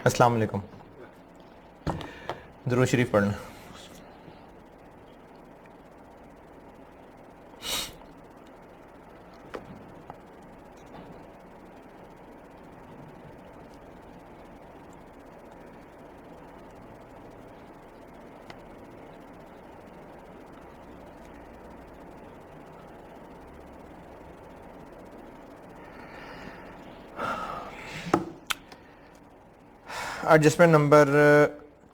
अस्सलाम वालेकुम। दुरूद शरीफ पढ़ना। एडजस्टमेंट नंबर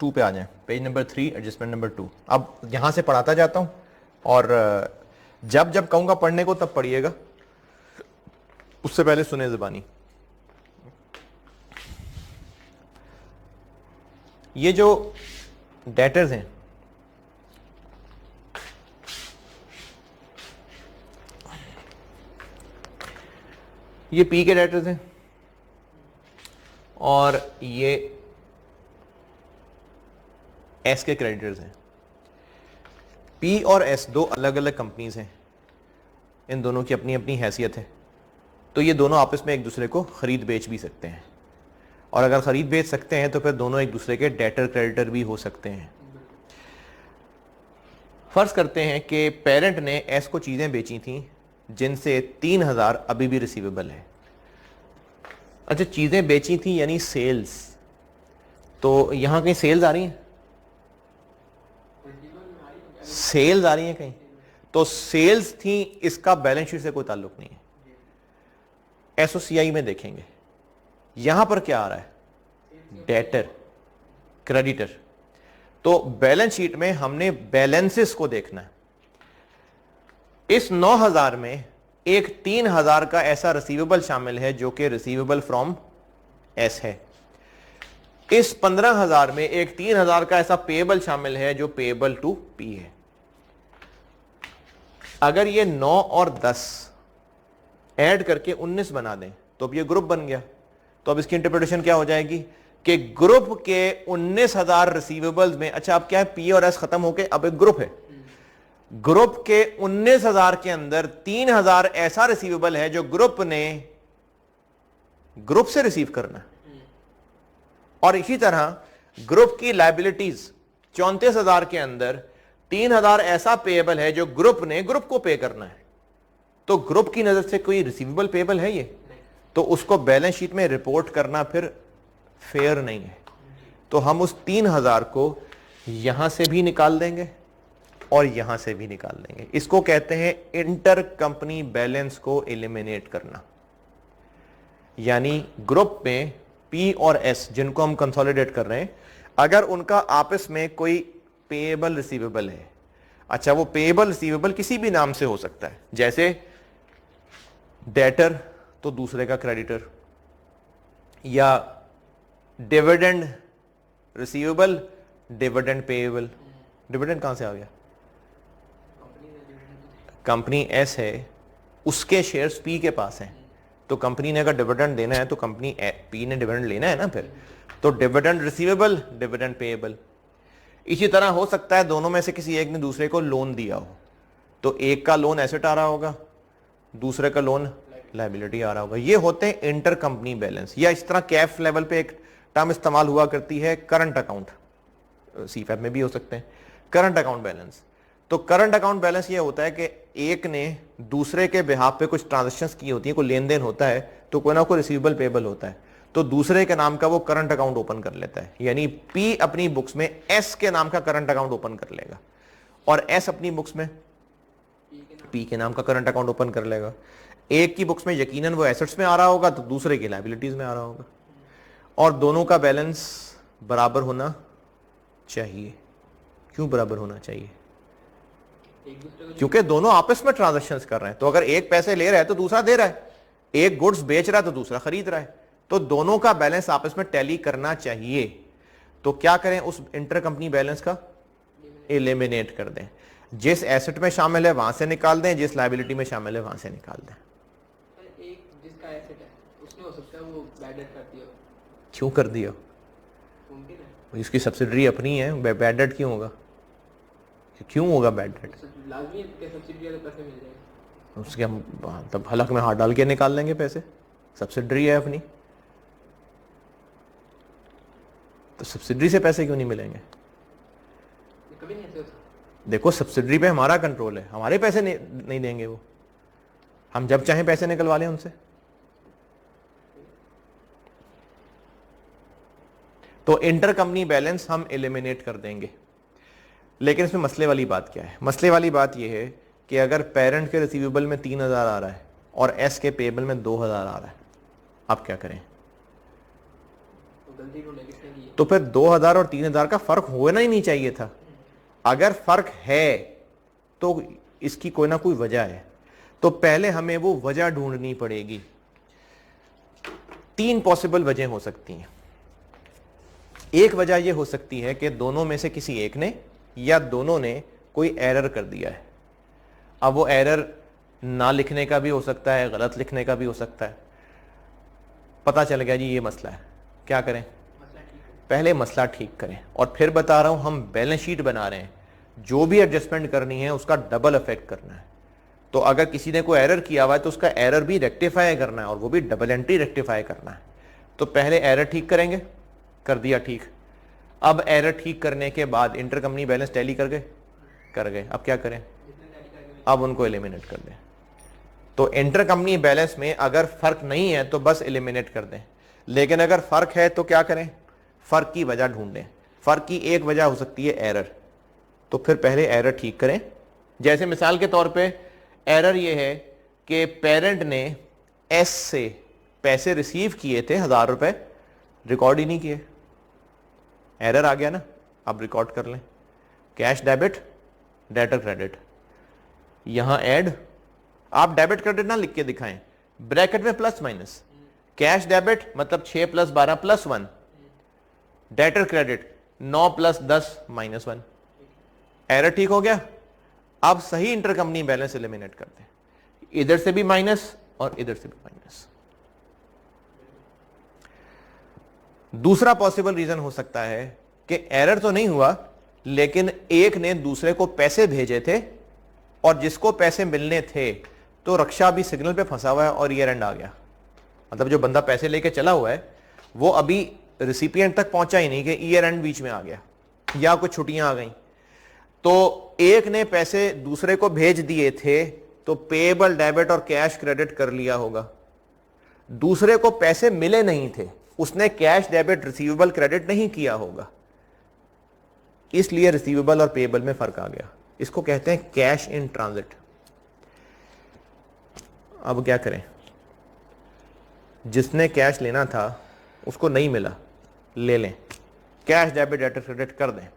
2 पे आ जाएं, पेज नंबर 3 एडजस्टमेंट नंबर 2। अब यहां से पढ़ाता जाता हूं और जब जब कहूंगा पढ़ने को तब पढ़िएगा, उससे पहले सुने ज़बानी। ये जो डेटर्स हैं, ये पी के डेटर्स हैं और ये एस के क्रेडिटर्स हैं। पी और एस दो अलग अलग कंपनीज हैं, इन दोनों की अपनी अपनी हैसियत है। तो ये दोनों आपस में एक दूसरे को खरीद बेच भी सकते हैं, और अगर खरीद बेच सकते हैं तो फिर दोनों एक दूसरे के डेटर क्रेडिटर भी हो सकते हैं। फर्ज करते हैं कि पेरेंट ने एस को चीजें बेची थी जिनसे 3000 अभी भी रिसीवेबल है। अच्छा, चीजें बेची थी यानी सेल्स, तो यहां कहीं सेल्स आ रही हैं? सेल्स आ रही हैं कहीं? तो सेल्स थी, इसका बैलेंस शीट से कोई ताल्लुक नहीं है। एसओसीआई में देखेंगे यहां पर क्या आ रहा है, डेटर क्रेडिटर। तो बैलेंस शीट में हमने बैलेंसेस को देखना है। इस 9000 में एक 3000 का ऐसा रिसीवेबल शामिल है जो कि रिसीवेबल फ्रॉम एस है। इस 15000 में एक 3000 का ऐसा पेएबल शामिल है जो पेएबल टू पी है। अगर ये 9 और 10 ऐड करके 19 बना दें तो अब ये ग्रुप बन गया। तो अब इसकी इंटरप्रिटेशन क्या हो जाएगी कि ग्रुप के 19000 रिसीवेबल्स में, अच्छा अब क्या है, पी और एस खत्म होके अब एक ग्रुप है। ग्रुप के 19000 के अंदर 3000 ऐसा रिसीवेबल है जो ग्रुप ने ग्रुप से रिसीव करना है, और इसी तरह ग्रुप की लायबिलिटीज 34000 के अंदर 3000 ऐसा पेएबल है जो ग्रुप ने ग्रुप को पे करना है। तो ग्रुप की नजर से कोई रिसीवेबल पेएबल है ये, तो उसको बैलेंस शीट में रिपोर्ट करना फिर फेयर नहीं है। तो हम उस 3000 को यहां से भी निकाल देंगे और यहां से भी निकाल देंगे। इसको कहते हैं इंटर कंपनी बैलेंस को एलिमिनेट करना। यानी ग्रुप में पी और एस जिनको हम कंसोलिडेट कर रहे हैं, अगर उनका आपस में कोई पेएबल रिसीवेबल है, अच्छा वो पेएबल रिसीवेबल किसी भी नाम से हो सकता है, जैसे डेटर तो दूसरे का क्रेडिटर, या dividend receivable dividend payable. Dividend कहां से आ गया? कंपनी एस है, उसके शेयर्स पी के पास हैं, तो कंपनी ने अगर डिविडेंड देना है तो कंपनी पी ने डिविडेंड लेना है ना फिर। तो डिविडेंड रिसीवेबल डिविडेंड पेएबल। इसी तरह हो सकता है दोनों में से किसी एक ने दूसरे को लोन दिया हो, तो एक का लोन एसेट आ रहा होगा, दूसरे का लोन लायबिलिटी आ रहा होगा। ये होते हैं इंटर कंपनी बैलेंस। या इस तरह कैफ लेवल पे एक टर्म इस्तेमाल हुआ करती है करंट अकाउंट, सीफएफ में भी हो सकते हैं, करंट अकाउंट बैलेंस। तो करंट अकाउंट बैलेंस ये होता है कि एक ने दूसरे के बिहाफ पे कुछ ट्रांजेक्शंस की होती है, कोई लेन देन होता है, तो कोई ना कोई रिसीवेबल पेएबल होता है, तो दूसरे के नाम का वो करंट अकाउंट ओपन कर लेता है। यानी पी अपनी बुक्स में एस के नाम का करंट अकाउंट ओपन कर लेगा, और एस अपनी बुक्स में पी के नाम का करंट अकाउंट ओपन कर लेगा। एक की बुक्स में यकीनन वो एसेट्स में आ रहा होगा, तो दूसरे की लायबिलिटीज में आ रहा होगा, और दोनों का बैलेंस बराबर होना चाहिए। क्यों बराबर होना चाहिए? क्योंकि दोनों आपस में ट्रांजैक्शंस कर रहे हैं। तो अगर एक पैसे ले रहा है तो दूसरा दे रहा है, एक गुड्स बेच रहा है तो दूसरा खरीद रहा है, तो दोनों का बैलेंस आपस में टैली करना चाहिए। तो क्या करें, उस इंटर कंपनी बैलेंस का एलिमिनेट कर दें। जिस एसेट में शामिल है वहां से निकाल दें, जिस लायबिलिटी में शामिल है वहां से निकाल दें। एक जिसका एसेट है उसने हो सकता है वो बैड डेट कर दिया। क्यों कर दिया? मुमकिन है, इसकी सब्सिडरी अपनी है, बैड डेट क्यों होगा? क्यों होगा बैड डेट? लाजमी है कि सब्सिडी वाले पैसे मिल जाएंगे। उसके हम तब हलक में हाथ डाल के निकाल लेंगे पैसे, सब्सिडरी है अपनी। तो सब्सिडरी से पैसे क्यों नहीं मिलेंगे? ये कभी नहीं ऐसे होता। देखो सब्सिडरी पे हमारा कंट्रोल है, हमारे पैसे नहीं देंगे वो, हम जब चाहें पैसे निकलवा लें उनसे। तो इंटर कंपनी बैलेंस हम एलिमिनेट कर देंगे। लेकिन इसमें मसले वाली बात क्या है? मसले वाली बात यह है कि अगर पेरेंट के रिसीवेबल में 3000 आ रहा है और एस के पेबल में 2000 आ रहा है, आप क्या करें? तो गलती ढूंढे किसने की है। तो फिर 2000 और 3000 का फर्क होना ही नहीं चाहिए था। अगर फर्क है तो इसकी कोई ना कोई वजह है, तो पहले हमें वो वजह ढूंढनी पड़ेगी। 3 पॉसिबल वजह हो सकती हैं। एक वजह यह हो सकती है कि दोनों में से किसी एक ने या दोनों ने कोई एरर कर दिया है। अब वो एरर ना लिखने का भी हो सकता है, गलत लिखने का भी हो सकता है। पता चल गया जी ये मसला है, क्या करें? मसला ठीक है। पहले मसला ठीक करें, और फिर बता रहा हूं हम बैलेंस शीट बना रहे हैं, जो भी एडजस्टमेंट करनी है उसका डबल इफेक्ट करना है। तो अगर किसी ने कोई एरर किया हुआ है तो उसका एरर भी रेक्टिफाई करना है, और वो भी डबल एंट्री रेक्टिफाई करना है। तो पहले एरर ठीक करेंगे, कर दिया ठीक। अब एरर ठीक करने के बाद इंटर कंपनी बैलेंस टैली कर गए, अब क्या करें? जितने टैली करेंगे अब उनको एलिमिनेट कर दें। तो इंटर कंपनी बैलेंस में अगर फर्क नहीं है तो बस एलिमिनेट कर दें, लेकिन अगर फर्क है तो क्या करें? फर्क की वजह ढूंढें। फर्क की एक वजह हो सकती है एरर, तो फिर पहले एरर ठीक करें। जैसे मिसाल के तौर पे एरर ये है कि पेरेंट ने एस से पैसे रिसीव किए थे 1000 रुपए, रिकॉर्ड ही नहीं किए, एरर आ गया ना। अब रिकॉर्ड कर लें, कैश डेबिट डेटर क्रेडिट, यहां ऐड। आप डेबिट क्रेडिट ना लिख के दिखाएं, ब्रैकेट में प्लस माइनस। कैश डेबिट मतलब 6 + 12 + 1, डेटर क्रेडिट 9 + 10 - 1। एरर ठीक हो गया। अब सही इंटरकंपनी बैलेंस एलिमिनेट करते हैं, इधर से भी माइनस और इधर से भी माइनस। दूसरा पॉसिबल रीजन हो सकता है कि एरर तो नहीं हुआ, लेकिन एक ने दूसरे को पैसे भेजे थे और जिसको पैसे मिलने थे तो रक्षा भी सिग्नल पे फंसा हुआ है और ईयर एंड आ गया। मतलब जो बंदा पैसे लेके चला हुआ है वो अभी रिसिपिएंट तक पहुंचा ही नहीं कि ईयर एंड बीच में आ गया या कुछ छुट्टियां आ गई। तो एक ने पैसे दूसरे को भेज दिए थे तो पेएबल डेबिट और कैश क्रेडिट कर लिया होगा। दूसरे को पैसे मिले नहीं थे, उसने कैश डेबिट रिसीवेबल क्रेडिट नहीं किया होगा, इसलिए रिसीवेबल और पेएबल में फर्क आ गया। इसको कहते हैं कैश इन ट्रांजिट। अब क्या करें? जिसने कैश लेना था उसको नहीं मिला, ले लें, कैश डेबिट डेटर क्रेडिट कर दें।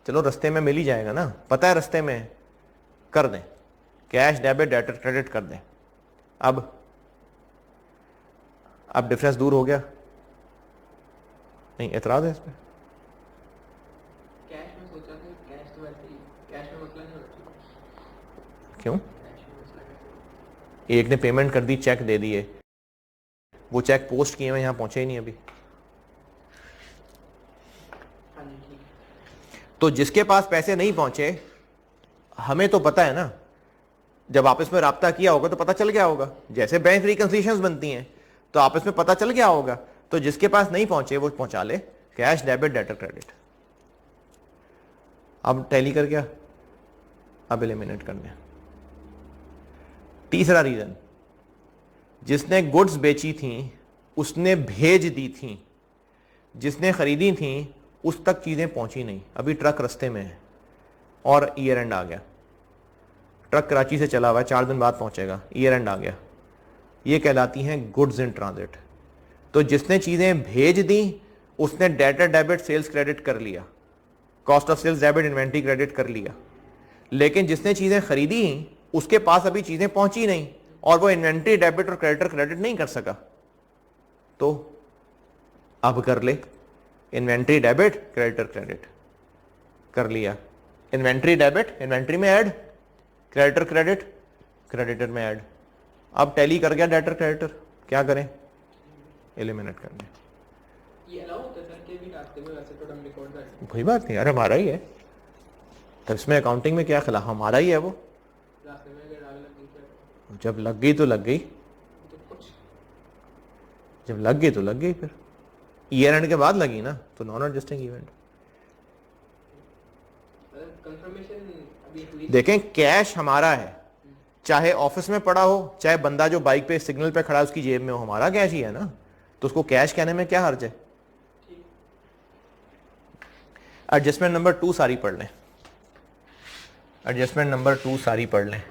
चलो रास्ते में मिल ही जाएगा ना, पता है रास्ते में, कर दें, कैश डेबिट डेटर क्रेडिट कर दें। अब डिफरेंस दूर हो गया? नहीं, एतराज है इस पर? कैश में सोचा था, कैश तो वैसे ही कैश में मसला नहीं होता। क्यों? कैश में मसला कैसे? एक ने पेमेंट कर दी, चेक दे दिए, वो चेक पोस्ट किए हुए यहां पहुंचे ही नहीं अभी। हाँ जी ठीक है। तो जिसके पास पैसे नहीं पहुंचे, हमें तो पता है ना, जब आपस में राब्ता किया होगा तो पता चल गया होगा। जैसे बैंक रिकंसिलिएशंस बनती हैं तो आपस में पता चल गया होगा। तो जिसके पास नहीं पहुंचे वो पहुंचा ले, कैश डेबिट डेटर क्रेडिट। अब टैली कर गया, अब एलिमिनेट कर दें। तीसरा रीजन, जिसने गुड्स बेची थी उसने भेज दी थी, जिसने खरीदी थी उस तक चीजें पहुंची नहीं, अभी ट्रक रास्ते में है और ईयर एंड आ गया। ट्रक कराची से चला हुआ है, 4 दिन बाद पहुंचेगा, ईयर एंड आ गया। ये कहलाती हैं गुड्स इन ट्रांजिट। तो जिसने चीजें भेज दी उसने डेटर डेबिट सेल्स क्रेडिट कर लिया, cost of sales debit inventory credit कर लिया। लेकिन जिसने चीजें खरीदी उसके पास अभी चीजें पहुंची नहीं और वो इन्वेंट्री डेबिट और क्रेडिटर क्रेडिट नहीं कर सका, तो अब कर ले, इन्वेंट्री डेबिट क्रेडिटर क्रेडिट कर लिया। इन्वेंट्री डेबिट इन्वेंट्री में ऐड, क्रेडिटर क्रेडिट क्रेडिटर में ऐड। अब टैली कर गया डेटर क्रेडिटर, क्या करें? एलिमिनेट कर दें। ये अलाउ होता है सर के भी रास्ते में वैसे तो हम रिकॉर्ड कर कोई बात नहीं, अरे हमारा ही है, तो इसमें अकाउंटिंग में क्या खिलाफ, हमारा ही है वो। रास्ते में अगर आग लग गई फिर जब लग गई तो लग गई, तो कुछ जब लग गई तो लग गई फिर। ईयर एंड के बाद लगी ना, तो नॉन एडजस्टिंग इवेंट। कंफर्मेशन अभी हुई। देखें कैश हमारा है, चाहे ऑफिस में पड़ा हो, चाहे बंदा जो बाइक पे सिग्नल पे खड़ा है उसकी जेब में हो, हमारा कैश ही है ना, तो उसको कैश कहने में क्या हर्ज है। एडजस्टमेंट नंबर 2 सारी पढ़ लें, एडजस्टमेंट नंबर 2 सारी पढ़ लें।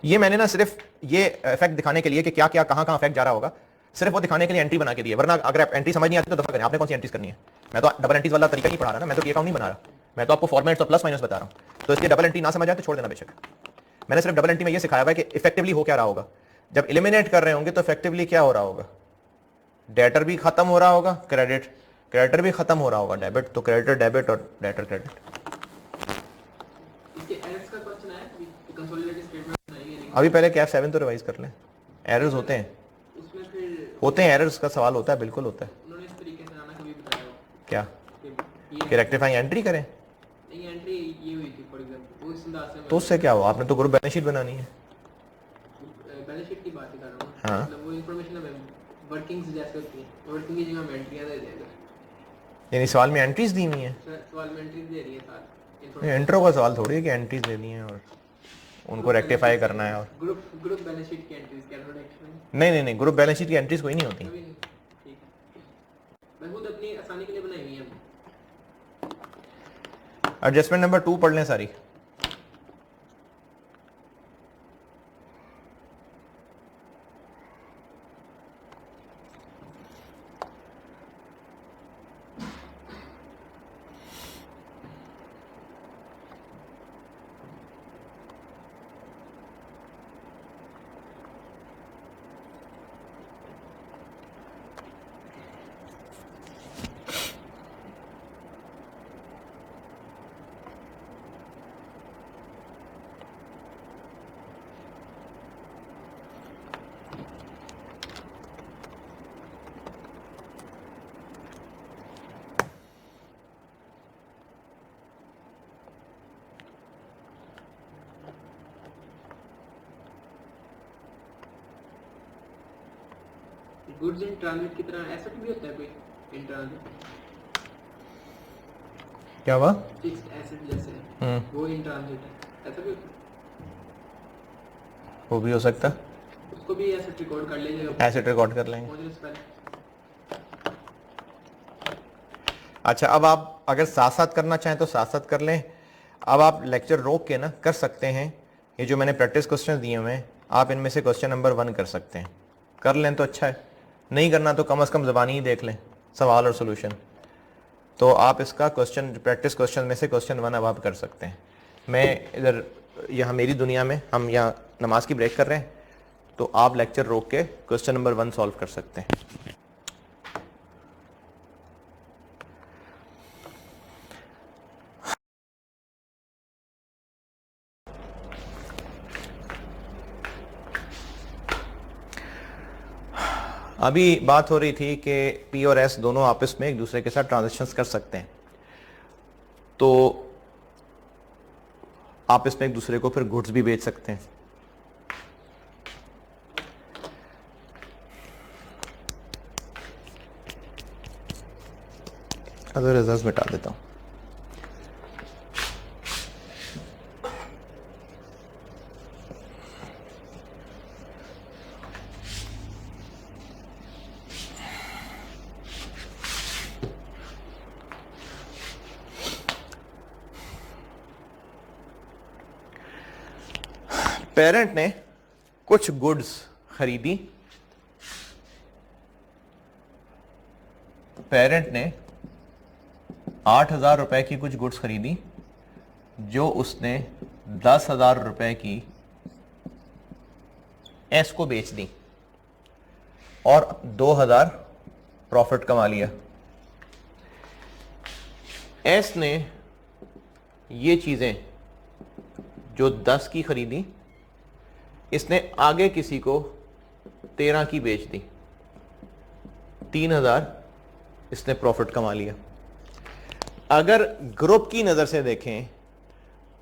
ये मैंने ना सिर्फ ये इफेक्ट दिखाने के लिए कि क्या क्या कहां कहां इफेक्ट जा रहा होगा, सिर्फ वो दिखाने के लिए एंट्री बना के दी है, वरना अगर आप एंट्री समझ नहीं आती तो दफा करें, आपने कौन सी एंट्रीज करनी है। मैं तो डबल एंट्रीज वाला तरीका नहीं पढ़ा रहा ना, मैं तो ये काम नहीं बना रहा, मैं तो आपको फॉर्मेट्स और प्लस माइनस बता रहा हूं, तो इसलिए डबल एंट्री ना समझ आए तो छोड़ देना बेशक। मैंने सिर्फ डबल एंट्री में ये सिखाया हुआ है कि इफेक्टिवली हो क्या रहा होगा, जब एलिमिनेट कर रहे होंगे तो इफेक्टिवली क्या हो रहा होगा, डेटर भी खत्म हो रहा होगा, क्रेडिटर भी खत्म हो रहा होगा, डेबिट तो क्रेडिटर डेबिट और डेटर क्रेडिट। अभी पहले कैप 7 तो रिवाइज कर लें, एरर्स होते हैं, उसमें फिर होते हैं एरर्स का सवाल होता है, बिल्कुल होता है। उन्होंने इस तरीके से आना कभी बताया हो क्या कि कि रेक्टिफाइंग एंट्री करें, नहीं एंट्री ये हुई थी फॉर एग्जांपल, वो इस अंदाज से तो उससे क्या हुआ, आपने तो ग्रुप बैलेंस शीट बनानी है। बैलेंस शीट की बात कर रहा हूँ, हाँ। मतलब वो इंफॉर्मेशन हमें वर्किंग्स जैसे होती है, वर्किंग की जगह हम एंट्रियां दे देंगे, यानी सवाल में एंट्रीज दी हुई है, सवाल में एंट्रीज दे रही है साथ इंट्रो का सवाल थोड़ी है कि एंट्रीज देनी है और उनको रेक्टिफाई करना है। और ग्रुप बैलेंस शीट की एंट्रीज कैलकुलेट एक्शन नहीं, ग्रुप बैलेंस शीट की एंट्रीज कोई नहीं होती। कभी नहीं, ठीक है, मैं खुद अपनी आसानी के लिए बनाई हुई है। एडजस्टमेंट नंबर 2 पढ़ लें सारी। गुड्स इन ट्रांजिट की तरह ऐसा भी होता है कोई इन ट्रांजिट, क्या हुआ, फिक्स्ड एसेट जैसे वो इन ट्रांजिट है, ऐसा भी होता है, वो भी हो सकता है, उसको भी एसेट रिकॉर्ड कर लीजिएगा, एसेट रिकॉर्ड कर लेंगे। पहुंचने से पहले। अच्छा, अब आप अगर साथ साथ करना चाहें तो साथ साथ कर लें। अब आप लेक्चर रोक के ना कर सकते हैं, ये जो मैंने प्रैक्टिस क्वेश्चन दिए हुए हैं, आप इनमें से क्वेश्चन नंबर 1 कर सकते हैं, कर लें तो अच्छा है, नहीं करना तो कम से कम ज़बानी ही देख लें सवाल और सोल्यूशन। तो आप इसका क्वेश्चन प्रैक्टिस क्वेश्चन में से क्वेश्चन 1 अब आप कर सकते हैं। मैं इधर यहाँ मेरी दुनिया में हम यहाँ नमाज की ब्रेक कर रहे हैं, तो आप लेक्चर रोक के क्वेश्चन नंबर 1 सॉल्व कर सकते हैं। अभी बात हो रही थी कि पी और एस दोनों आपस में एक दूसरे के साथ ट्रांजैक्शंस कर सकते हैं, तो आपस में एक दूसरे को फिर गुड्स भी बेच सकते हैं। अगर रिजल्ट मिटा देता हूं, पेरेंट ने कुछ गुड्स खरीदी, पेरेंट ने 8,000 रुपए की कुछ गुड्स खरीदी जो उसने 10,000 रुपए की एस को बेच दी और 2,000 प्रॉफिट कमा लिया। एस ने ये चीजें जो 10 की खरीदी, इसने आगे किसी को 13 की बेच दी, 3,000 इसने प्रॉफिट कमा लिया। अगर ग्रुप की नजर से देखें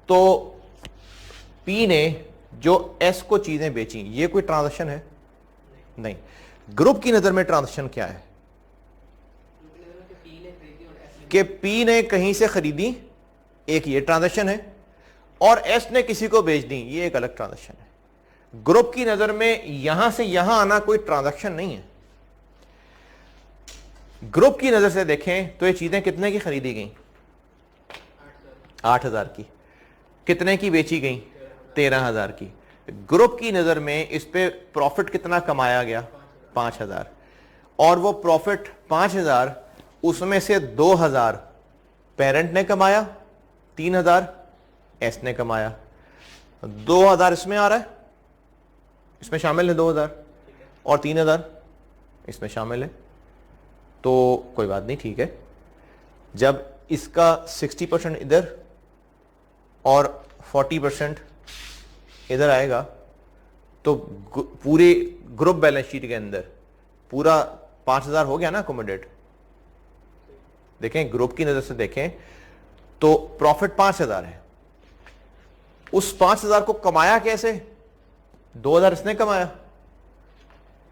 तो पी ने जो एस को चीजें बेची, ये कोई ट्रांजैक्शन है? नहीं, ग्रुप की नजर में ट्रांजेक्शन क्या है कि पी ने कहीं से खरीदी, एक ये ट्रांजेक्शन है, और एस ने किसी को बेच दी, ये एक अलग ट्रांजेक्शन है। ग्रुप की नजर में यहां से यहां आना कोई ट्रांजैक्शन नहीं है। ग्रुप की नजर से देखें तो ये चीजें कितने की खरीदी गई? 8,000 की। कितने की बेची गई? 13,000 की। ग्रुप की नजर में इस पे प्रॉफिट कितना कमाया गया? 5,000। और वो प्रॉफिट 5,000, उसमें से 2,000 पेरेंट ने कमाया, 3,000 एस ने कमाया। 2,000 इसमें आ रहा है, इसमें शामिल है 2,000, और 3,000 इसमें शामिल है। तो कोई बात नहीं, ठीक है। जब इसका 60% इधर और 40% इधर आएगा तो पूरे ग्रुप बैलेंस शीट के अंदर पूरा 5,000 हो गया ना अकोमोडेट। देखें, ग्रुप की नजर से देखें तो प्रॉफिट 5,000 है। उस 5,000 को कमाया कैसे? 2,000 इसने कमाया,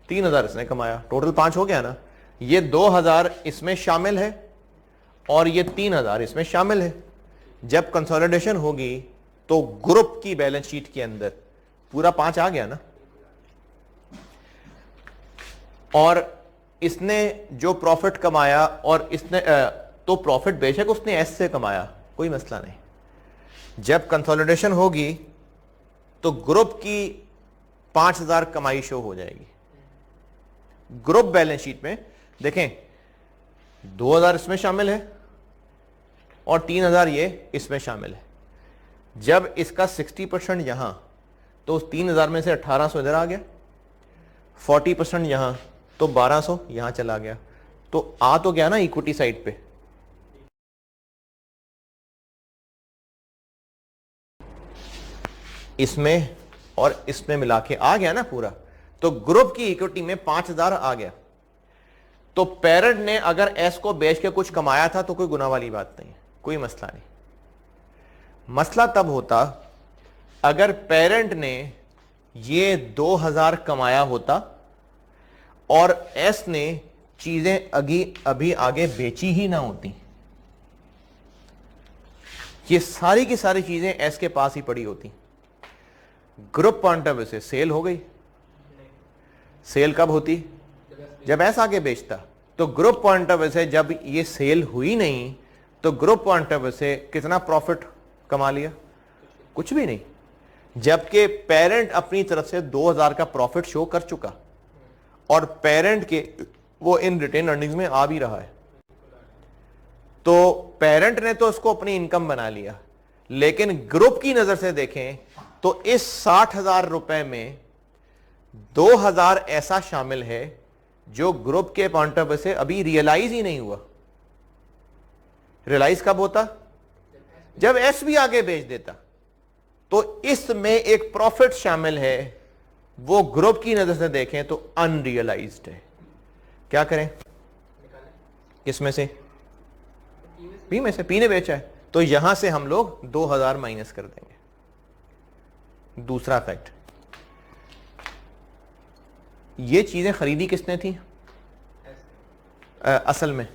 3,000 इसने कमाया, टोटल 5 हो गया ना। ये 2,000 इसमें शामिल है और ये 3,000 इसमें शामिल है। जब कंसोलिडेशन होगी तो ग्रुप की बैलेंस शीट के अंदर पूरा 5 आ गया ना। और इसने जो प्रॉफिट कमाया, और इसने तो प्रॉफिट बेशक उसने एस से कमाया, कोई मसला नहीं। जब कंसोलिडेशन होगी तो ग्रुप की 5,000 कमाई शो हो जाएगी। ग्रुप बैलेंस शीट में देखें 2,000 इसमें शामिल है और 3,000 ये इसमें शामिल है। जब इसका 60% यहां, तो उस 3,000 में से 1,800 इधर आ गया, 40% यहां, तो 1,200 यहां चला गया। तो आ तो गया ना इक्विटी साइड पे। इसमें और इसमें मिला के आ गया ना पूरा। तो ग्रुप की इक्विटी में 5,000 आ गया। तो पेरेंट ने अगर एस को बेच के कुछ कमाया था तो कोई गुनाह वाली बात नहीं है, कोई मसला नहीं। मसला तब होता अगर पेरेंट ने ये 2,000 कमाया होता और एस ने चीजें अभी आगे बेची ही ना होती। ये सारी की सारी चीजें एस के पास ही पड़ी होती। ग्रुप पॉइंट ऑफ व्यू से सेल हो गई। सेल कब होती? जब एस आगे बेचता। तो ग्रुप पॉइंट ऑफ व्यू से जब ये सेल हुई नहीं तो ग्रुप पॉइंट ऑफ व्यू से कितना प्रॉफिट कमा लिया? कुछ भी नहीं। जबकि पेरेंट अपनी तरफ से 2,000 का प्रॉफिट शो कर चुका और पेरेंट के वो इन रिटेन अर्निंग्स में आ भी रहा है। तो पेरेंट ने तो उसको अपनी इनकम बना लिया, लेकिन ग्रुप की नजर से देखें तो इस 60,000 रुपए में 2,000 ऐसा शामिल है जो ग्रुप के पॉइंट ऑफ व्यू से अभी रियलाइज ही नहीं हुआ। रियलाइज कब होता? जब एस भी आगे बेच देता। तो इसमें एक प्रॉफिट शामिल है, वो ग्रुप की नजर से देखें तो अनरियलाइज्ड है। क्या करें? किसमें से? पी में से। पी ने बेचा है तो यहां से हम लोग 2,000 माइनस कर देंगे। दूसरा फैक्ट, ये चीजें खरीदी किसने थी? असल में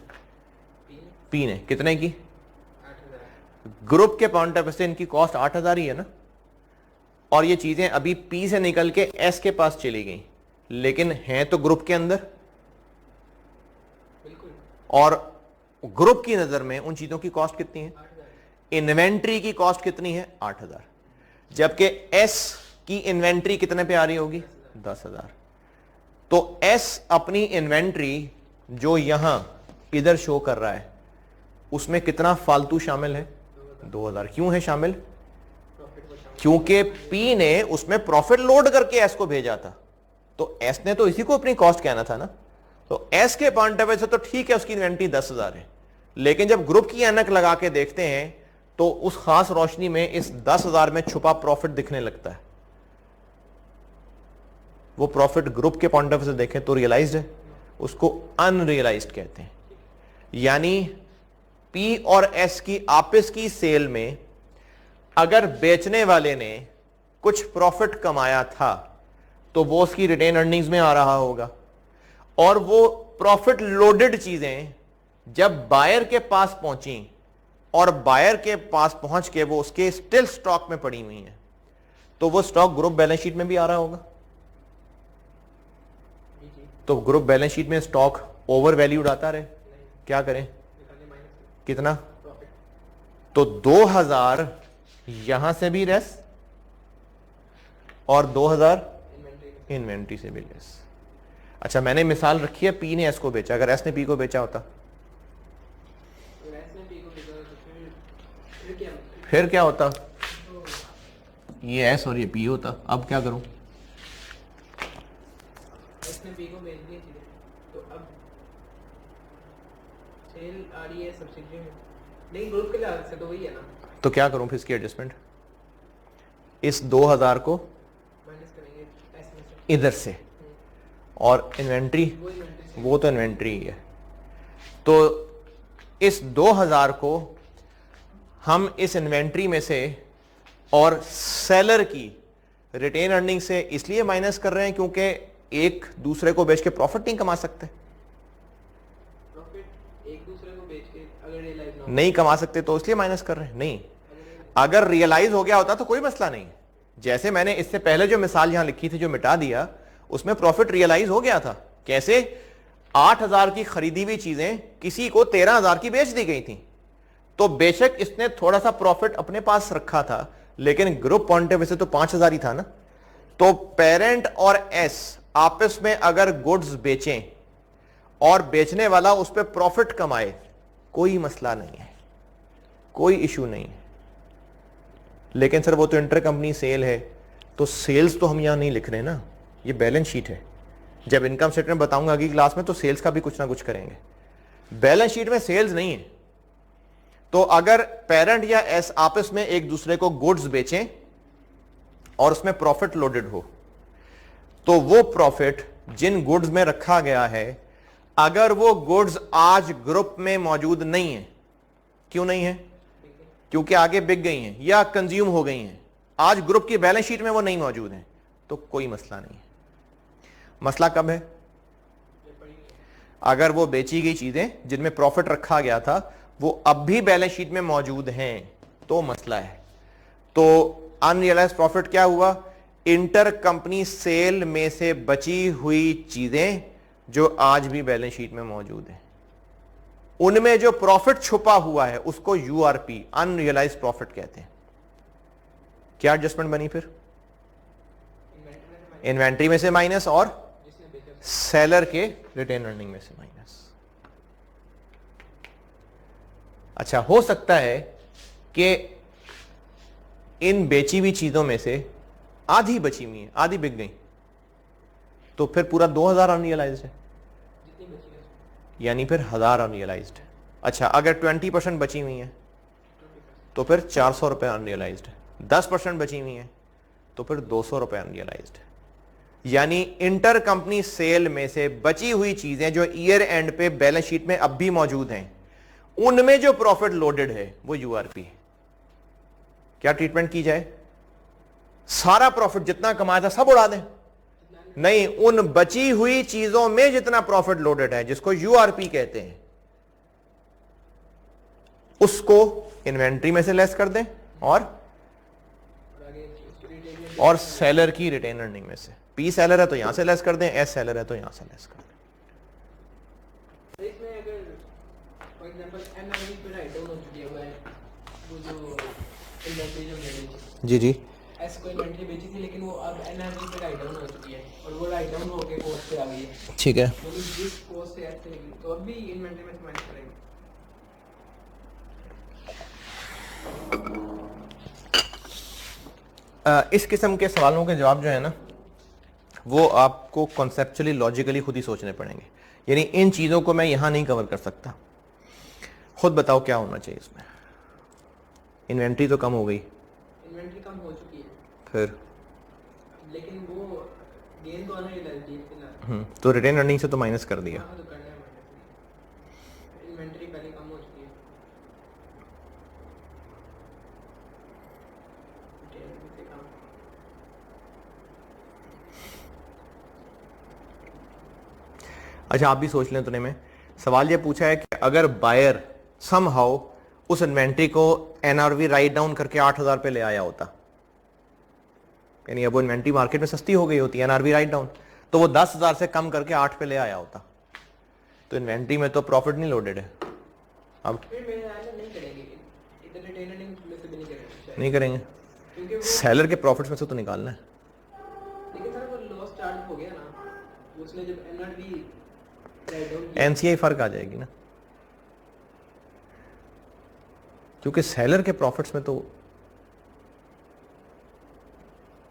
पी ने। कितने की? 8,000। ग्रुप के पॉइंट ऑफ व्यू से इनकी कॉस्ट 8,000 ही है ना। और ये चीजें अभी पी से निकल के एस के पास चली गई, लेकिन हैं तो ग्रुप के अंदर। और ग्रुप की नजर में उन चीजों की कॉस्ट कितनी है? इन्वेंट्री की कॉस्ट कितनी है? 8,000। जबकि एस की इन्वेंट्री कितने पे आ रही होगी? 10,000। तो एस अपनी इन्वेंट्री जो यहां इधर शो कर रहा है उसमें कितना फालतू शामिल है? 2,000। क्यों है शामिल? क्योंकि पी ने उसमें प्रॉफिट लोड करके एस को भेजा था। तो एस ने तो इसी को अपनी कॉस्ट कहना था ना। तो एस के पॉइंट ऑफ व्यू से तो ठीक है उसकी इन्वेंट्री 10,000 है, लेकिन जब ग्रुप की ऐनक लगा के देखते हैं तो उस खास रोशनी में इस 10,000 में छुपा प्रॉफिट दिखने लगता है। वो प्रॉफिट ग्रुप के पॉइंट ऑफ व्यू से देखें तो रियलाइज्ड है, उसको अनरियलाइज्ड कहते हैं। यानी पी और एस की आपस की सेल में अगर बेचने वाले ने कुछ प्रॉफिट कमाया था तो वो उसकी रिटेन अर्निंग्स में आ रहा होगा। और वो प्रॉफिट लोडेड चीजें जब बायर के पास पहुंची और बायर के पास पहुंच के वो उसके स्टिल स्टॉक में पड़ी हुई हैं, तो वो स्टॉक ग्रुप बैलेंस शीट में भी आ रहा होगा। तो ग्रुप बैलेंस शीट में स्टॉक ओवर वैल्यूड आता रहे, क्या करें, कितना, तो 2000 यहां से भी लेस और 2000 इन्वेंट्री से भी लेस। अच्छा, मैंने मिसाल रखी है पी ने एस को बेचा, अगर एस ने पी को बेचा होता फिर क्या होता, ये एस और ये पी होता। अब क्या करूं, इसने बी को बेच दी थी, तो अब सेल आ रही है सब्सिडी में, नहीं ग्रुप के लिहाज से तो वही है ना। तो क्या करूं फिर इसकी एडजस्टमेंट, इस 2000 को माइनस करेंगे एस में से, इधर से, और इन्वेंट्री वो तो इन्वेंट्री ही है। तो इस 2000 को हम इस इन्वेंट्री में से और सेलर की रिटेन अर्निंग से इसलिए माइनस कर रहे हैं क्योंकि एक दूसरे को बेच के प्रॉफिट नहीं कमा सकते, प्रॉफिट एक दूसरे को बेच के अगर रियलाइज ना नहीं कमा सकते तो इसलिए माइनस कर रहे हैं। नहीं, अगर रियलाइज हो गया होता तो कोई मसला नहीं। जैसे मैंने इससे पहले जो मिसाल यहां लिखी थी जो मिटा दिया, उसमें प्रॉफिट रियलाइज हो गया था। कैसे, 8000 की खरीदी हुई चीजें किसी को 13000 की बेच दी गई थी, तो बेशक इसने थोड़ा सा प्रॉफिट अपने पास रखा था, लेकिन ग्रुप पॉइंट ऑफ व्यू से तो 5000 ही था ना। तो पेरेंट और एस आपस में अगर गुड्स बेचें और बेचने वाला उस पर प्रॉफिट कमाए, कोई मसला नहीं है, कोई इशू नहीं है। लेकिन सर वो तो इंटर कंपनी सेल है, तो सेल्स तो हम यहां नहीं लिख रहे ना, ये बैलेंस शीट है। जब इनकम स्टेटमेंट बताऊंगा अगली क्लास में तो सेल्स का भी कुछ ना कुछ करेंगे, बैलेंस शीट में सेल्स नहीं है। तो अगर पेरेंट या एस आपस में एक दूसरे को गुड्स बेचें और उसमें प्रॉफिट लोडेड हो, तो वो प्रॉफिट जिन गुड्स में रखा गया है, अगर वो गुड्स आज ग्रुप में मौजूद नहीं है, क्यों नहीं है, क्योंकि आगे बिक गई हैं या कंज्यूम हो गई हैं, आज ग्रुप की बैलेंस शीट में वो नहीं मौजूद हैं, तो कोई मसला नहीं है। मसला कब है, अगर वो बेची गई चीजें जिनमें प्रॉफिट रखा गया था वो अब भी बैलेंस शीट में मौजूद हैं, तो मसला है। तो अनरियलाइज प्रॉफिट क्या हुआ, इंटर कंपनी सेल में से बची हुई चीजें जो आज भी बैलेंस शीट में मौजूद हैं, उनमें जो प्रॉफिट छुपा हुआ है उसको यूआरपी अनरियलाइज प्रॉफिट कहते हैं। क्या एडजस्टमेंट बनी फिर, इन्वेंट्री में से माइनस और सेलर के रिटेन अर्निंग में से माइनस। अच्छा, हो सकता है कि इन बेची हुई चीजों में से आधी बची हुई है, आधी बिक गई, तो फिर पूरा 2000 अनरियलाइज्ड है, यानी फिर 1000 अनरियलाइज्ड है। अच्छा, अगर 20% बची हुई है तो फिर 400 रुपए अनरियलाइज्ड है, 10% बची हुई है तो फिर 200 रुपए अनरियलाइज्ड है। यानी इंटर कंपनी सेल में से बची हुई चीजें जो ईयर एंड पे बैलेंस शीट में अब भी मौजूद हैं, उनमें जो प्रॉफिट लोडेड है वो यूआरपी है। क्या ट्रीटमेंट की जाए, सारा प्रॉफिट जितना कमाया था सब उड़ा दें, नहीं, उन बची हुई चीजों में जितना प्रॉफिट लोडेड है जिसको यूआरपी कहते हैं उसको इन्वेंट्री में से लेस कर दें और सेलर की रिटेन अर्निंग में से। पी सेलर है तो यहां से लेस कर दें, एस सेलर है तो यहां से लेस कर दें। इसमें अगर फॉर एग्जांपल एनआरवी पे राइट डाउन हो चुकी है, वो जो इन्वेंट्री जो बेची, जी जी, एस को इन्वेंट्री बेची थी लेकिन वो अब एनआरवी पे राइट डाउन हो चुकी है और वो राइट डाउन होके कॉस्ट पे आ गई है, ठीक है। तो जिस कॉस्ट से एस से निकली तो अब भी इन्वेंट्री में से माइनस करेंगे। इस किस्म के सवालों के जवाब जो है ना वो आपको कॉन्सेप्चुअली लॉजिकली खुद ही सोचने पड़ेंगे, यानी इन चीज़ों को मैं यहां नहीं कवर कर सकता। खुद बताओ क्या होना चाहिए इसमें। इन्वेंट्री तो कम हो गई, इन्वेंट्री कम हो चुकी है, फिर लेकिन वो गेन तो आना ही है, तो रिटेन अर्निंग से तो माइनस कर दिया। तो करना है माइनस, इन्वेंट्री पहले कम हो चुकी है, अच्छा आप भी सोच लें तुमने में सवाल ये पूछा है कि अगर बायर समहाउ उस इन्वेंट्री को एनआरवी राइट डाउन करके 8,000 पे ले आया होता, यानी अब वो इन्वेंट्री मार्केट में सस्ती हो गई होती है, एनआरवी राइट डाउन, तो वो 10,000 से कम करके 8 पे ले आया होता, तो इन्वेंट्री में तो प्रॉफिट नहीं लोडेड है। अब फिर मेरे ख्याल में नहीं करेंगे, इधर रिटेन अर्निंग में से भी नहीं करेंगे शायद। नहीं करेंगे, क्योंकि वो सेलर के प्रॉफिट्स में से तो निकालना है। लेकिन सर वो लॉस चार्ज हो गया ना, उसने जब एनआरवी राइट डाउन किया एनसीआई फर्क आ जाएगी ना, क्योंकि सेलर के प्रॉफिट्स में तो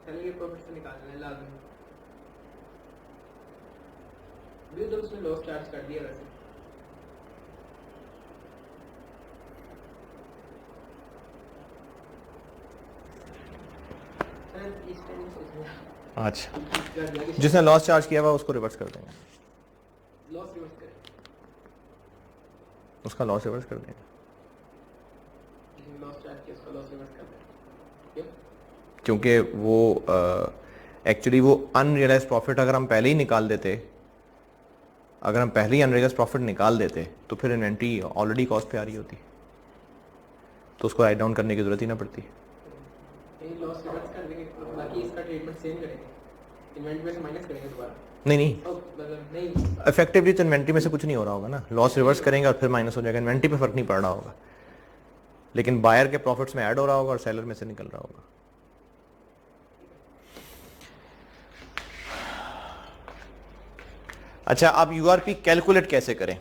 सेलर के प्रॉफिट से निकालना है लाभ में, भी उधर उसने लॉस चार्ज कर दिया वैसे। सर इस टाइम सोच रहा अच्छा कर दिया कि जिसने लॉस चार्ज किया हुआ उसको रिवर्स कर देंगे, लॉस रिवर्स करें, उसका लॉस रिवर्स कर देंगे, जिसने लॉस चार्ज किया उसका लॉस रिवर्स कर दें। क्यों? क्योंकि वो एक्चुअली वो अनरियलाइज प्रॉफिट अगर हम पहले ही निकाल देते, अगर हम पहले ही अनरियलाइज प्रॉफिट निकाल देते तो फिर इन्वेंट्री ऑलरेडी कॉस्ट पे आ रही होती, तो उसको राइट डाउन करने की जरूरत ही ना पड़ती। ये लॉस रिवर्स कर देंगे, बाकी इसका ट्रीटमेंट सेम करेंगे, इन्वेंट्री में से माइनस करेंगे दोबारा। नहीं नहीं, मतलब नहीं, इफेक्टिवली तो इन्वेंट्री में से कुछ नहीं हो रहा होगा ना, लॉस रिवर्स करेंगे और फिर माइनस हो जाएगा, इन्वेंट्री पे फर्क नहीं पड़ रहा होगा, लेकिन बायर के प्रॉफिट्स में ऐड हो रहा होगा और सेलर में से निकल रहा होगा। अच्छा आप यूआरपी कैलकुलेट कैसे करें?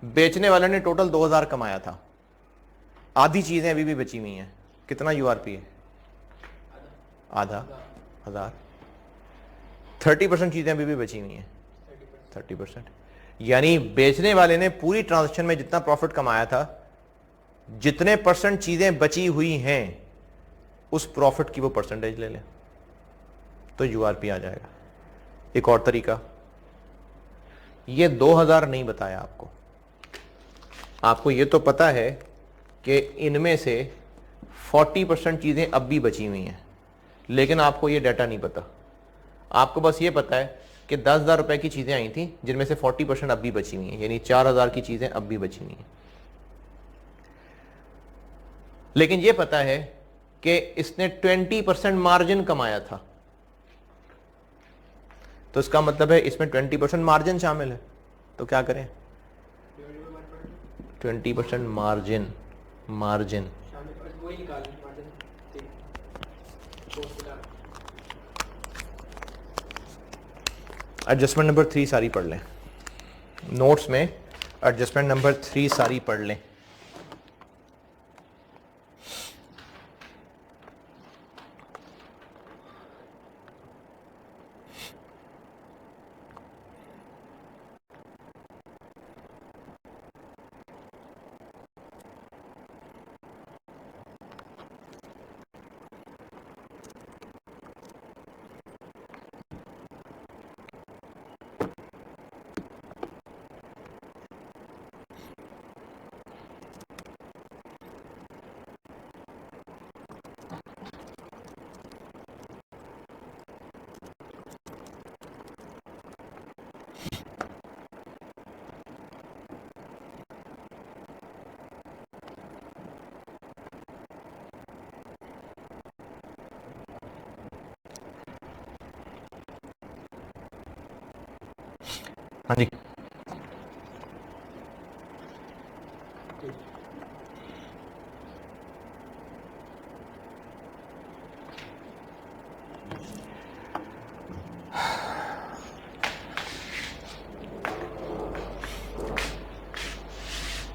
बेचने वाले ने टोटल 2,000 कमाया था, आधी चीजें अभी भी बची हुई हैं, कितना यूआरपी है? आधा 1,000। 30% चीजें अभी भी बची हुई हैं, 30%, यानी बेचने वाले ने पूरी ट्रांजैक्शन में जितना प्रॉफिट कमाया था, जितने परसेंट चीजें बची हुई हैं उस प्रॉफिट की वो परसेंटेज ले लें तो यूआरपी आ जाएगा। एक और तरीका, ये 2,000 नहीं बताया आपको, आपको ये तो पता है कि इनमें से 40% चीजें अब भी बची हुई हैं, लेकिन आपको ये डाटा नहीं पता, आपको बस ये पता है कि 10,000 रुपए की चीजें आई थी जिनमें से 40% अब भी बची हुई हैं, यानी 4,000 की चीजें अब भी बची हुई हैं। लेकिन ये पता है कि इसने 20% मार्जिन कमाया था, तो इसका मतलब है इसमें 20% मार्जिन शामिल है, तो क्या करें? 20% मार्जिन, मार्जिन वही निकाल मार्जिन, एडजस्टमेंट नंबर 3 सारी पढ़ लें, नोट्स में एडजस्टमेंट नंबर 3 सारी पढ़ लें। हाँ जी,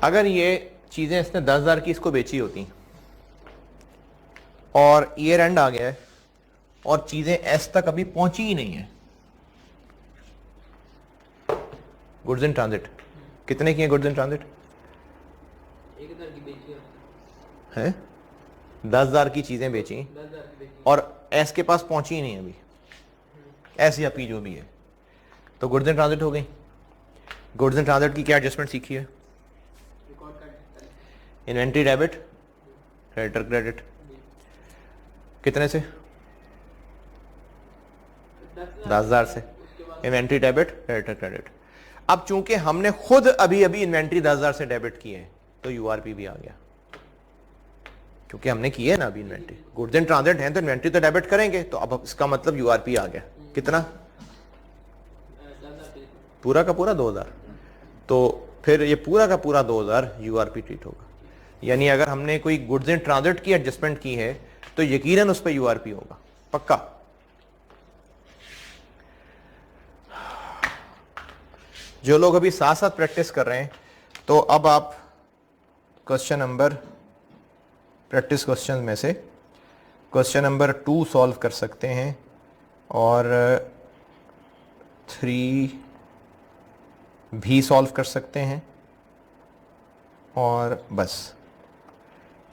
अगर ये चीजें इसने 10,000 की इसको बेची होती और ईयर एंड आ गया है और चीजें एस तक अभी पहुंची ही नहीं है, गुड्स इन ट्रांजिट कितने की है? गुड्स इन ट्रांजिट 1,000 की बेची है, 10,000 की चीजें बेची 10,000 की बेची, और एस के पास पहुंची ही नहीं अभी, एस या पी जो भी है, तो गुड्स इन ट्रांजिट हो गई। गुड्स इन ट्रांजिट की क्या एडजस्टमेंट सीखी है? रिकॉर्ड कर इन्वेंट्री डेबिट, क्रेडिटर क्रेडिट, कितने से? 10,000 10,000 से। Inventory debit, creditor credit. अब चूंकि हमने खुद अभी अभी इन्वेंट्री 10,000 से डेबिट की है तो यूआरपी भी आ गया, क्योंकि हमने की है ना अभी इन्वेंट्री, गुड्स इन ट्रांजिट है तो इन्वेंट्री तो डेबिट करेंगे, तो अब इसका मतलब यूआरपी आ गया। कितना? पूरा का पूरा 2,000। तो फिर ये पूरा का पूरा 2,000 यूआरपी ट्रीट होगा। यानी अगर हमने कोई गुड्स इन ट्रांजिट की एडजस्टमेंट की है तो यकीनन उस पर यूआरपी होगा, पक्का। जो लोग अभी साथ साथ प्रैक्टिस कर रहे हैं, तो अब आप क्वेश्चन नंबर, प्रैक्टिस क्वेश्चन में से क्वेश्चन नंबर 2 सॉल्व कर सकते हैं और 3 भी सॉल्व कर सकते हैं, और बस।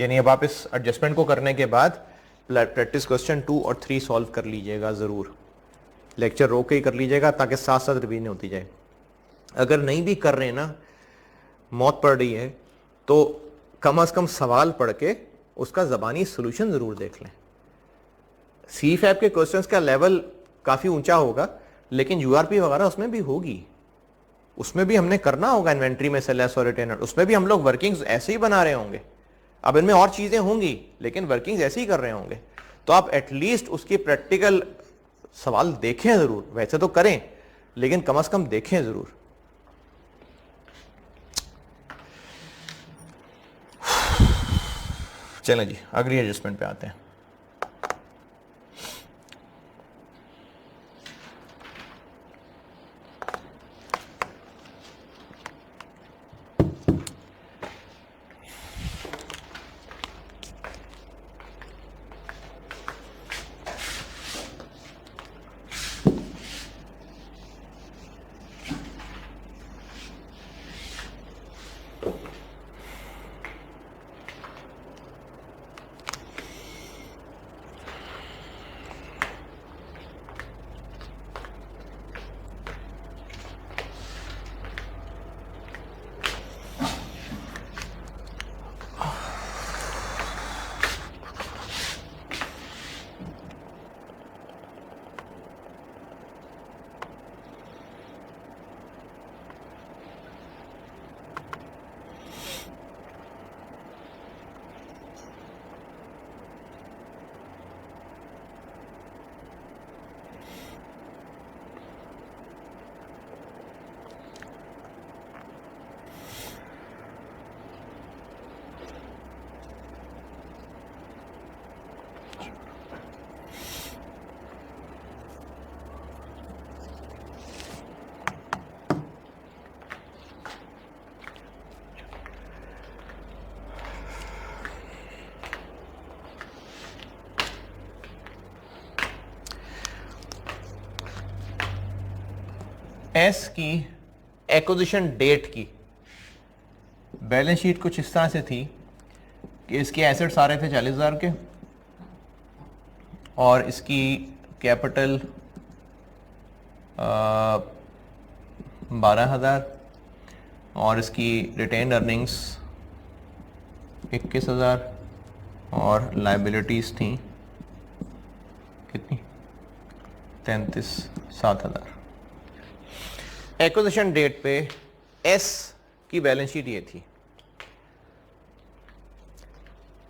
यानी अब आप इस एडजस्टमेंट को करने के बाद प्रैक्टिस क्वेश्चन 2 और 3 सॉल्व कर लीजिएगा ज़रूर। लेक्चर रोक के ही कर लीजिएगा ताकि साथ साथ रिवीजन होती जाए। अगर नहीं भी कर रहे ना, मौत पड़ रही है, तो कम से कम सवाल पढ़ के उसका ज़बानी सोल्यूशन ज़रूर देख लें। CFAP के क्वेश्चंस का लेवल काफ़ी ऊंचा होगा, लेकिन यूआरपी वगैरह उसमें भी होगी, उसमें भी हमने करना होगा। इन्वेंट्री में से लेस और रिटेनर, उसमें भी हम लोग वर्किंग्स ऐसे ही बना रहे होंगे। अब इनमें और चीज़ें होंगी लेकिन वर्किंग्स ऐसे ही कर रहे होंगे, तो आप एटलीस्ट उसकी प्रैक्टिकल सवाल देखें ज़रूर। वैसे तो करें लेकिन कम से कम देखें ज़रूर। चलें जी, अगली एडजस्टमेंट पे आते हैं। एस की एक्विजिशन डेट की बैलेंस शीट कुछ इस तरह से थी कि इसके एसेट्स आ रहे थे 40,000 के, और इसकी कैपिटल 12,000, और इसकी रिटेन अर्निंग्स 21,000, और लाइबिलिटीज थी कितनी? 7,000। एक्विजिशन डेट पे एस की बैलेंस शीट ये थी।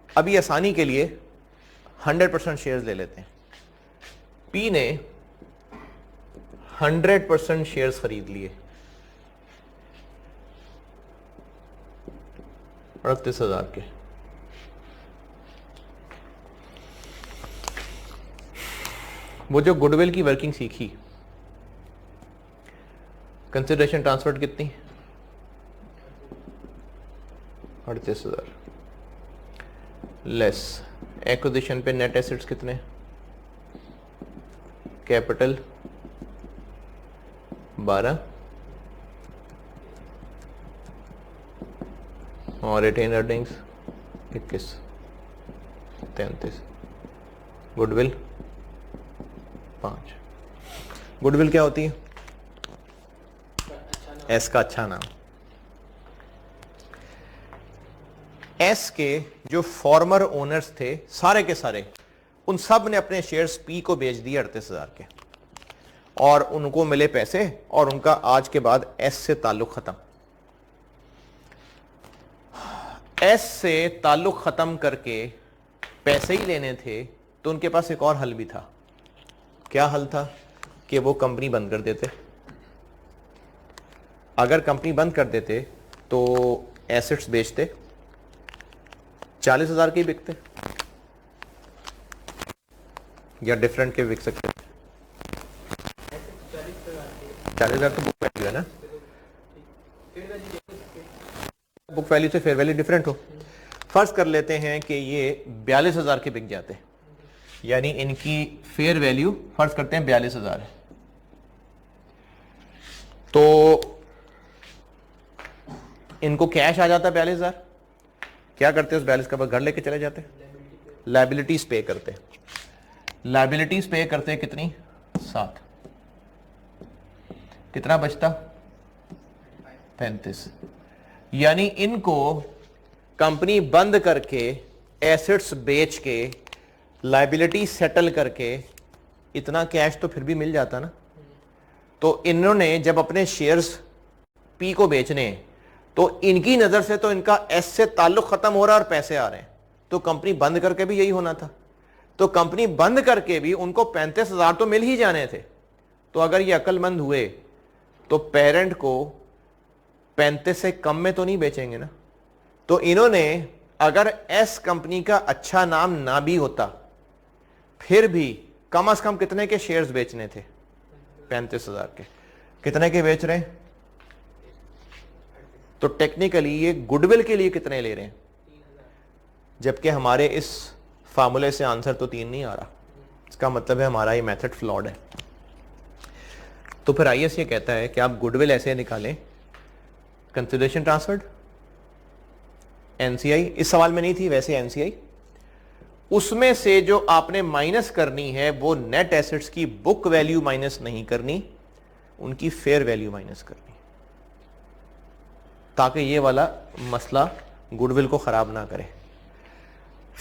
अभी आसानी के लिए 100% शेयर्स ले लेते हैं। पी ने 100% शेयर्स खरीद लिए 38,000 के। वो जो गुडविल की वर्किंग सीखी, कंसिडरेशन ट्रांसफर कितनी? 38,000 लेस एक्विजिशन पे नेट एसेट्स कितने? कैपिटल 12 और रिटेन अर्निंग्स 21, 33। गुडविल 5। गुडविल क्या होती है? एस का अच्छा नाम। एस के जो फॉर्मर ओनर्स थे सारे के सारे, उन सब ने अपने शेयर्स पी को बेच दिए 38,000 के, और उनको मिले पैसे और उनका आज के बाद एस से ताल्लुक खत्म। एस से ताल्लुक खत्म करके पैसे ही लेने थे तो उनके पास एक और हल भी था। क्या हल था? कि वो कंपनी बंद कर देते। अगर कंपनी बंद कर देते तो एसेट्स बेचते, 40,000 के बिकते या डिफरेंट के बिक सकते। 40,000 तो बुक वैल्यू है ना, बुक वैल्यू से फेयर वैल्यू डिफरेंट हो। फर्ज कर लेते हैं कि ये 42,000 के बिक जाते, यानी इनकी फेयर वैल्यू फर्ज करते हैं 42,000 है। तो इनको कैश आ जाता 42,000, क्या करते उस 42 का बस घर लेके चले जाते, लायबिलिटीज पे करते। लायबिलिटीज पे करते कितनी? 7। कितना बचता? 35। यानी इनको कंपनी बंद करके एसेट्स बेच के लायबिलिटी सेटल करके इतना कैश तो फिर भी मिल जाता ना। तो इन्होंने जब अपने शेयर्स पी को बेचने, तो इनकी नजर से तो इनका एस से ताल्लुक खत्म हो रहा है और पैसे आ रहे हैं, तो कंपनी बंद करके भी यही होना था। तो कंपनी बंद करके भी उनको 35,000 तो मिल ही जाने थे। तो अगर ये अक्लमंद हुए तो पेरेंट को 35 से कम में तो नहीं बेचेंगे ना। तो इन्होंने अगर एस कंपनी का अच्छा नाम ना भी होता फिर भी कम से कम कितने के शेयर्स बेचने थे? 35,000 के। कितने के बेच रहे हैं? तो टेक्निकली ये गुडविल के लिए कितने ले रहे हैं? जबकि हमारे इस फार्मूले से आंसर तो 3 नहीं आ रहा। इसका मतलब है हमारा ये मेथड फ्लॉड है। तो फिर आईएएस ये कहता है कि आप गुडविल ऐसे निकालें, कंसिडरेशन ट्रांसफर्ड, एनसीआई इस सवाल में नहीं थी, वैसे एनसीआई, उसमें से जो आपने माइनस करनी है वो नेट एसेट्स की बुक वैल्यू माइनस नहीं करनी, उनकी फेयर वैल्यू माइनस करनी, ताकि ये वाला मसला गुडविल को खराब ना करे।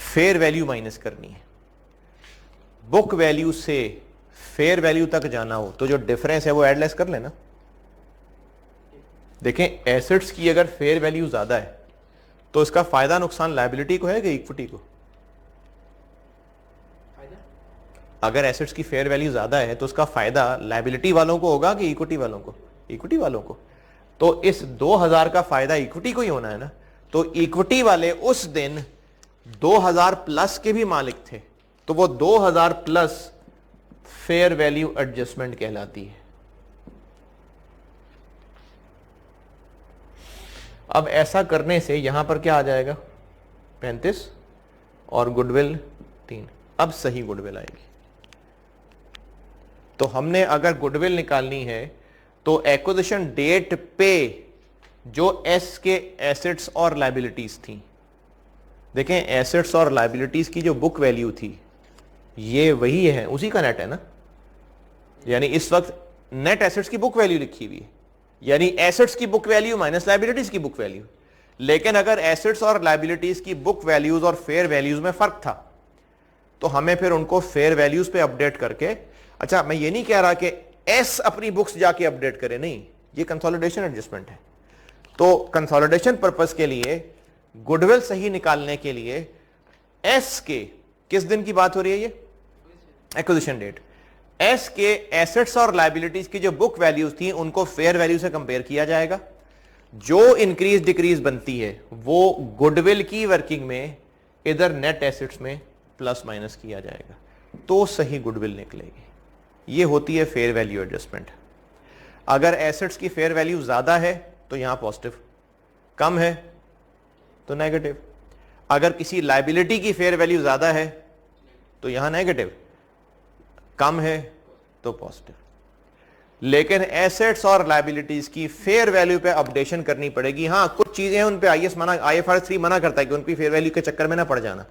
फेयर वैल्यू माइनस करनी है। बुक वैल्यू से फेयर वैल्यू तक जाना हो तो जो डिफरेंस है वो ऐड लेस कर लेना। देखें, एसेट्स की अगर फेयर वैल्यू ज्यादा है तो इसका फायदा नुकसान लायबिलिटी को है कि इक्विटी को? अगर एसेट्स की फेयर वैल्यू ज्यादा है तो उसका फायदा लायबिलिटी वालों को होगा कि इक्विटी वालों को? इक्विटी वालों को। तो इस 2,000 का फायदा इक्विटी को ही होना है ना। तो इक्विटी वाले उस दिन 2,000 प्लस के भी मालिक थे, तो वो 2,000 प्लस फेयर वैल्यू एडजस्टमेंट कहलाती है। अब ऐसा करने से यहां पर क्या आ जाएगा? 35 और गुडविल 3। अब सही गुडविल आएगी। तो हमने अगर गुडविल निकालनी है तो एक्विजिशन डेट पे जो एस के एसेट्स और लायबिलिटीज थी, देखें एसेट्स और लायबिलिटीज की जो बुक वैल्यू थी ये वही है, उसी का नेट है ना। यानी इस वक्त नेट एसेट्स की बुक वैल्यू लिखी हुई है, यानी एसेट्स की बुक वैल्यू माइनस लायबिलिटीज की बुक वैल्यू। लेकिन अगर एसेट्स और लायबिलिटीज की बुक वैल्यूज और फेयर वैल्यूज में फर्क था तो हमें फिर उनको फेयर वैल्यूज पे अपडेट करके, अच्छा मैं ये नहीं कह रहा कि एस अपनी बुक्स जाके अपडेट करे, नहीं, ये कंसोलिडेशन एडजस्टमेंट है। तो कंसोलिडेशन पर्पस के लिए गुडविल सही निकालने के लिए एस के किस दिन की बात हो रही है? ये एक्विजिशन डेट। एस के एसेट्स और लायबिलिटीज की जो बुक वैल्यूज थी उनको फेयर वैल्यू से कंपेयर किया जाएगा। जो इंक्रीज डिक्रीज बनती है वो गुडविल की वर्किंग में इधर नेट एसेट्स में प्लस माइनस किया जाएगा, तो सही गुडविल निकलेगी। ये होती है फेयर वैल्यू एडजस्टमेंट। अगर एसेट्स की फेयर वैल्यू ज्यादा है तो यहां पॉजिटिव, कम है तो नेगेटिव। अगर किसी लायबिलिटी की फेयर वैल्यू ज्यादा है तो यहां नेगेटिव, कम है तो पॉजिटिव। लेकिन एसेट्स और लायबिलिटीज की फेयर वैल्यू पे अपडेशन करनी पड़ेगी। हां, कुछ चीजें उन पे आईएफआरएस 3 मना करता है कि उनकी फेयर वैल्यू के चक्कर में ना पड़ जाना,